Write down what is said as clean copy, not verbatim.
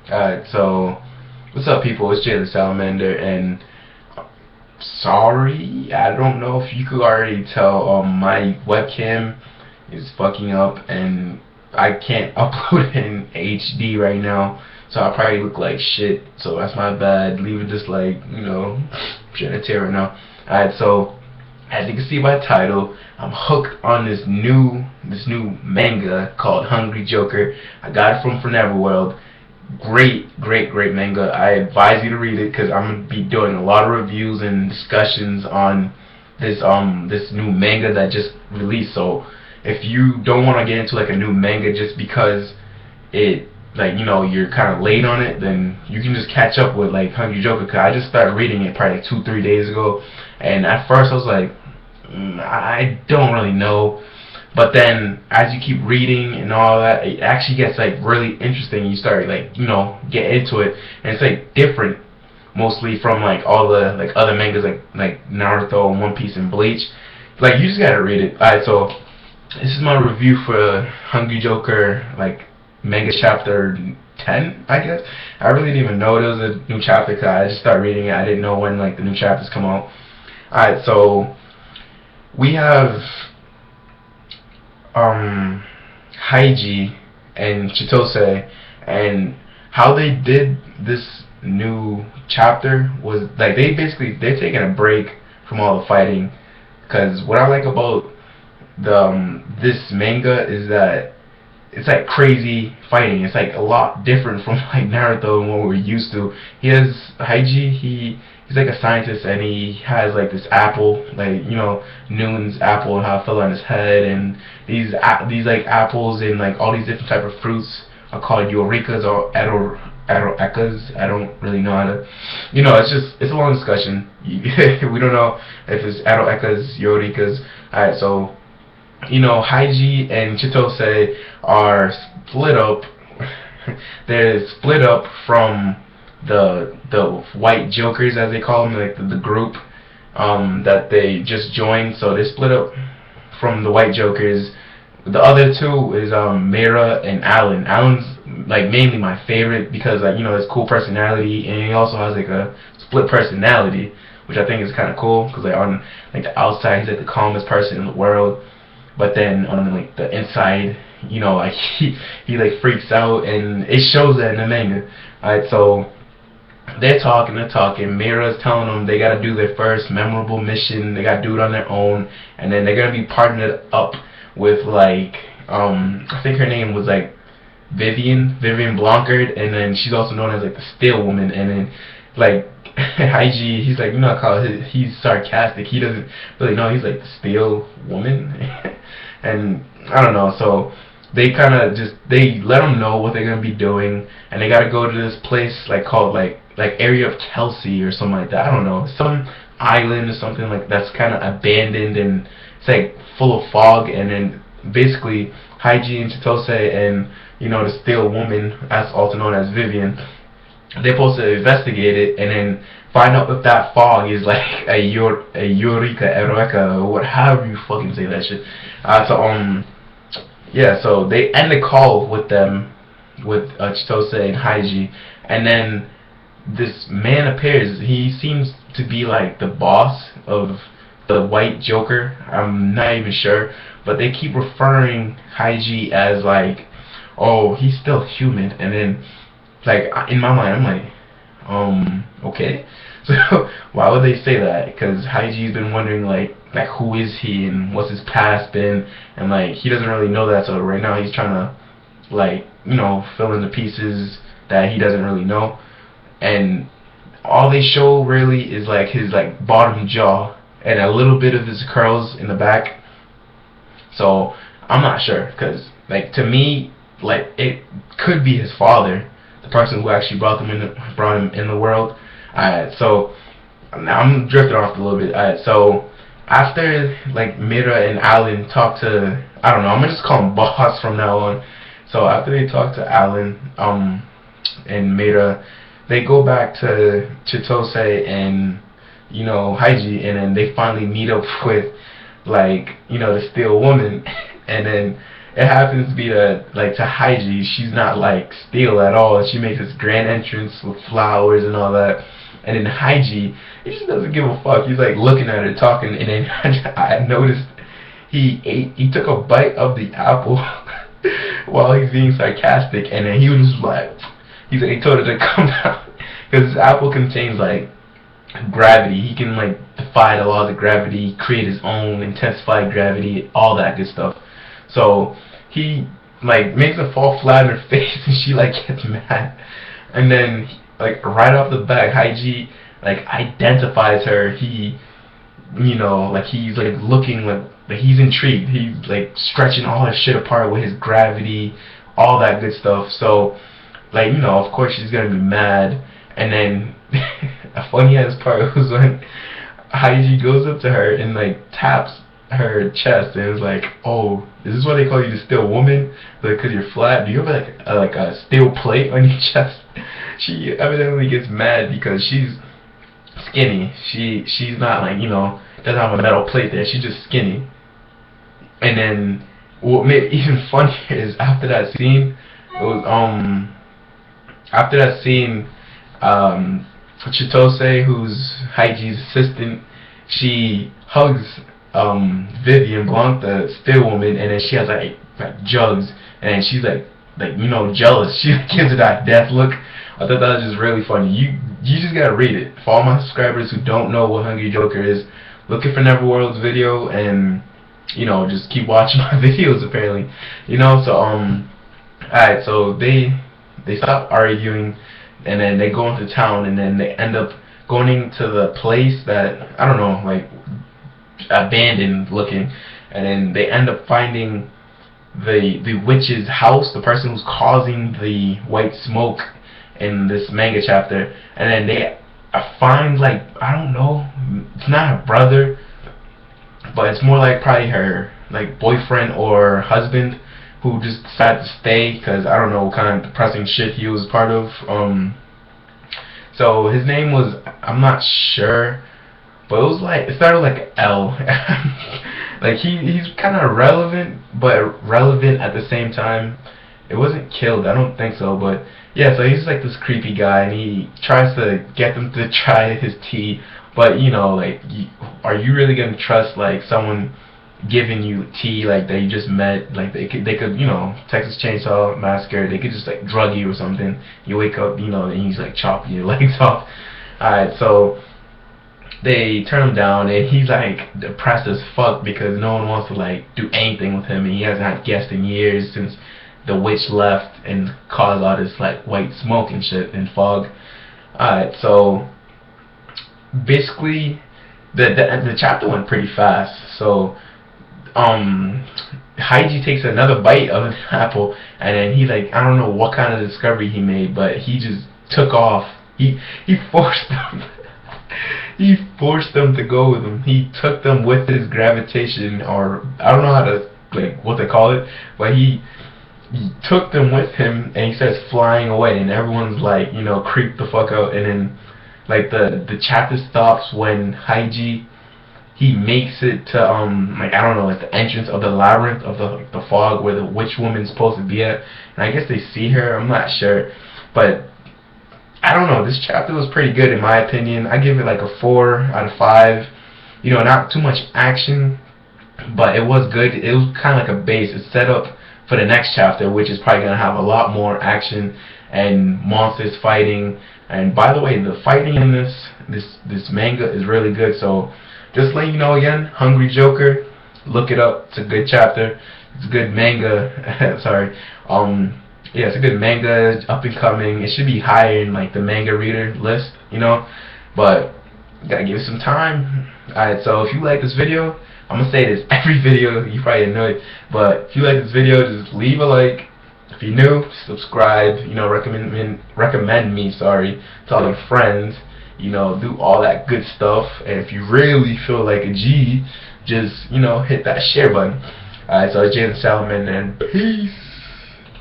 Alright, so what's up, people? It's Jay the Salamander, and sorry, I don't know if you could already tell. My webcam is fucking up, and I can't upload in HD right now, so I probably look like shit. So that's my bad. Leave it just like shit a tear right now. Alright, so as you can see by the title, I'm hooked on this new manga called Hungry Joker. I got it from Foreverworld. Great manga. I advise you to read it because I'm gonna be doing a lot of reviews and discussions on this new manga that just released. So if you don't want to get into like a new manga just because it you're kind of late on it, then you can just catch up with like Hungry Joker. Cause I just started reading it probably like 2-3 days ago, and at first I was like, I don't really know. But then, as you keep reading and all that, it actually gets like really interesting. You start get into it, and it's like different, mostly from like all the like other mangas like Naruto and One Piece and Bleach. Like you just gotta read it. Alright, so this is my review for Hungry Joker, like manga chapter 10, I guess. I really didn't even know there was a new chapter because I just started reading it. I didn't know when like the new chapters come out. Alright, so we have Haiji and Chitose, and how they did this new chapter was like they're taking a break from all the fighting. Because what I like about this manga is that it's like crazy fighting. It's like a lot different from like Naruto and what we're used to. He has Haiji. He's like a scientist, and he has like this apple, like Noon's apple, and how it fell on his head, and these like apples and like all these different type of fruits are called Eureka's or Aroekas. I don't really know how to, it's a long discussion. We don't know if it's Aroekas, Eureka's. Alright, so Haiji and Chitose are split up. They're split up from the white jokers, as they call them, like the group that they just joined. So they split up from the white jokers. The other two is Mira and Alan. Alan's like mainly my favorite because his cool personality, and he also has like a split personality, which I think is kind of cool because like on like the outside he's like the calmest person in the world, but then on like the inside, like he like freaks out, and it shows that in the manga. Alright, so they're talking. Mira's telling them they gotta do their first memorable mission. They gotta do it on their own, and then they're gonna be partnered up with like I think her name was like Vivian Blancard, and then she's also known as like the Steel Woman. And then like Haiji, he's like he's sarcastic. He doesn't really know he's like the Steel Woman, and I don't know. So they kind of they let them know what they're gonna be doing, and they gotta go to this place like called like area of Kelsey or something like that. I don't know, some island or something like that's kind of abandoned, and it's like full of fog. And then basically Haiji and Chitose and the Steel Woman, as also known as Vivian, they're supposed to investigate it and then find out if that fog is like a Eureka, Eureka, or however you fucking say that shit. Yeah, so they end the call with them, with Chitose and Haiji, and then this man appears. He seems to be like the boss of the white Joker. I'm not even sure, but they keep referring Haiji as like, oh, he's still human, and then like in my mind, I'm like, okay. So why would they say that? Because Haiji's been wondering like who is he and what's his past been, and like he doesn't really know that. So right now he's trying to like fill in the pieces that he doesn't really know, and all they show really is like his like bottom jaw and a little bit of his curls in the back. So I'm not sure, because like to me, like it could be his father, the person who actually brought him in the world. Alright, so now I'm drifting off a little bit. Alright, so after like Mira and Alan talk to, I don't know, I'm gonna just call him Boss from now on. So after they talk to Alan and Mira, they go back to Chitose and Haiji, and then they finally meet up with like the Steel Woman, and then it happens to be that, like, to Haiji, she's not like steel at all. She makes this grand entrance with flowers and all that. And then Haiji, he just doesn't give a fuck. He's like looking at her, talking, and then I noticed he took a bite of the apple while he's being sarcastic, and then he was just like, he told her to come down because this apple contains like gravity. He can like defy the laws of gravity, create his own intensified gravity, all that good stuff. So he like makes her fall flat on her face, and she like gets mad. And then like right off the bat, Haiji like identifies her. He, you know, like he's like looking like he's intrigued. He's like stretching all his shit apart with his gravity, all that good stuff. So like, you know, of course she's gonna be mad. And then a funny ass part was when Haiji goes up to her and like taps her chest and is like, "Oh, is this why they call you the steel woman? Like, 'cause you're flat? Do you have like a steel plate on your chest?" She evidently gets mad because she's skinny. She's not like, you know, doesn't have a metal plate there. She's just skinny. And then what made it even funnier is after that scene, it was after that scene, Chitose, who's Haiji's assistant, she hugs Vivi and Blanc, the steel woman, and then she has like jugs, and she's like you know, jealous. She gives her that death look. I thought that was just really funny. You just gotta read it. For all my subscribers who don't know what Hungry Joker is, look for Neverworld's video and, you know, just keep watching my videos apparently. You know, so alright, so they stop arguing, and then they go into town, and then they end up going into the place that, I don't know, like abandoned looking, and then they end up finding the witch's house, the person who's causing the white smoke in this manga chapter. And then they find, like, I don't know, it's not her brother, but it's more like probably her like boyfriend or husband, who just decided to stay because I don't know what kind of depressing shit he was part of. So his name was, I'm not sure, but it was like, it started like L. Like he's kind of relevant, but relevant at the same time. It wasn't killed, I don't think so, but yeah. So he's like this creepy guy, and he tries to get them to try his tea. But you know, like, are you really gonna trust like someone giving you tea like that you just met? Like they could, you know, Texas Chainsaw Massacre, they could just like drug you or something. You wake up, you know, and he's like chopping your legs off. Alright, so they turn him down, and he's like depressed as fuck because no one wants to like do anything with him, and he hasn't had guests in years since the witch left and caused all this like white smoke and shit and fog. Alright, so basically the chapter went pretty fast. So Haiji takes another bite of an apple, and then he like, I don't know what kind of discovery he made, but he just took off. He forced them he forced them to go with him. He took them with his gravitation, or I don't know how to, like, what they call it, but he took them with him, and he starts flying away, and everyone's like, you know, creeped the fuck out. And then like the chapter stops when Haiji, he makes it to like, I don't know, like the entrance of the labyrinth of the fog where the witch woman's supposed to be at, and I guess they see her. I'm not sure, but I don't know. This chapter was pretty good in my opinion. I give it like a 4 out of 5. You know, not too much action, but it was good. It was kind of like a base. It's set up for the next chapter, which is probably gonna have a lot more action and monsters fighting. And by the way, the fighting in this manga is really good. So just letting you know again, Hungry Joker, look it up. It's a good chapter. It's a good manga. Sorry. Yeah, it's a good manga. It's up and coming. It should be higher in like the manga reader list, you know. But you gotta give it some time. Alright, so if you like this video, I'm gonna say this every video. You probably know it, but if you like this video, just leave a like. If you're new, subscribe. You know, recommend me. Sorry, to all your friends. You know, do all that good stuff. And if you really feel like a G, just, you know, hit that share button. Alright, so it's Jason Salomon, and peace.